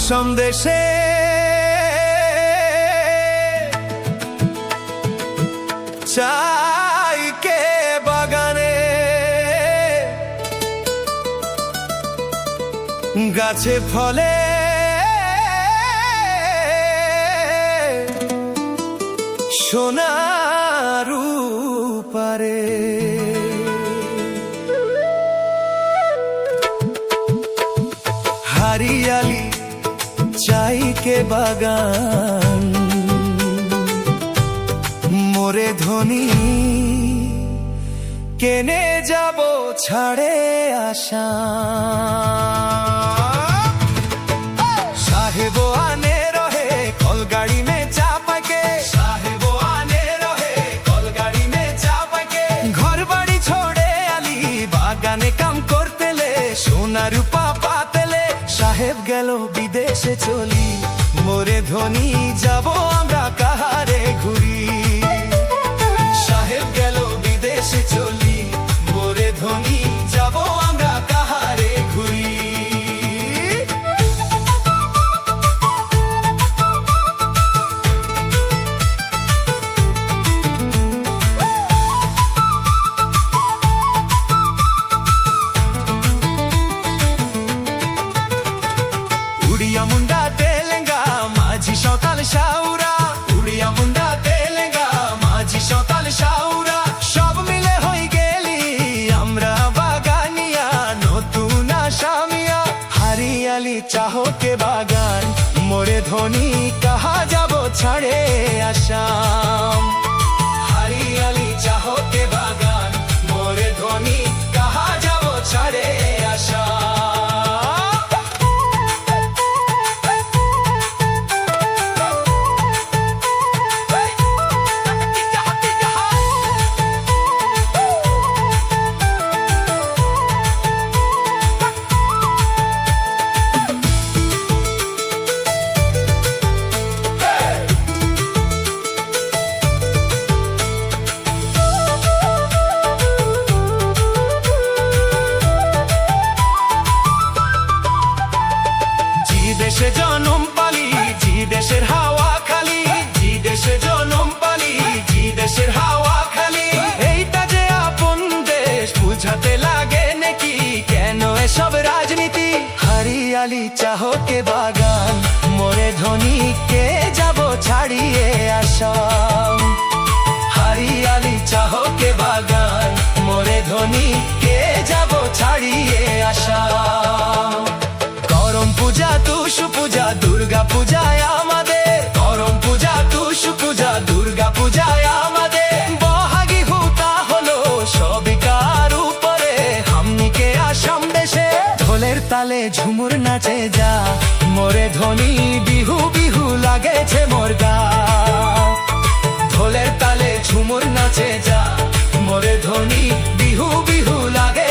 আসাম দেশে চাই কে বাগানে গাছে ফলে সোনার পারে হারিয়ালি চাই কে বাগান মোরে ধনী কেনে যাব ছাড়ে আশা साहेब आने रहे कल गाड़ी में चापा के साहेब आने रहे कल गाड़ी में चापा के घर बाड़ी छोड़े आली बागाने काम करते ले सोना रूपा पाते ले साहेब गेलो विदेशे चली मोरे धनी जाबो आमरा काहारे घुरी साहेब गेलो विदेशे चली मोरे धनी जाबो आमरा काहारे घुरी उड़िया मुंडा तेलेंगा माझी सौताल शाउरा उड़िया मुंडा तेलेंगा माझी सौताल शाउरा सब मिले हई गेली আমরা বাগানিয়া নতুন আসামিয়া হারিয়ালি চাহো কে বাগান মোরে ধনী কাহা যাব ছাড়ে আসাম হারিয়ালি চাহো কে বাগান মোরে ধনী কাহা যাব ছাড়ে আসাম দেশে জনম পালি জি দেশের হাওয়া খালি জি দেশে জনম পালি জি দেশের হাওয়া খালি এইটা যে আপন দেশ বুঝাতে লাগে নাকি কেন এসব রাজনীতি হারিয়ালি চাহো কে বাগান মোরে ধনী কে যাব ছাড়িয়ে আসাম হারিয়ালি চাহো কে বাগান মোরে ধনী কে যাব ছাড়িয়ে আসাম করম পূজা তুষু পূজা দুর্গা পূজায় আমাদের করম পূজা তুষু পূজা দুর্গা পূজায় আমাদের বহাগী হুতা হলো সবই কার উপরে হামনিকে আসাম দেশে ঢোলের তালে ঝুমুর নাচে যা মোরে ধনী বিহু বিহু লাগেছে মোর গা ঢোলের তালে ঝুমুর নাচে যা মোরে ধনী বিহু বিহু লাগে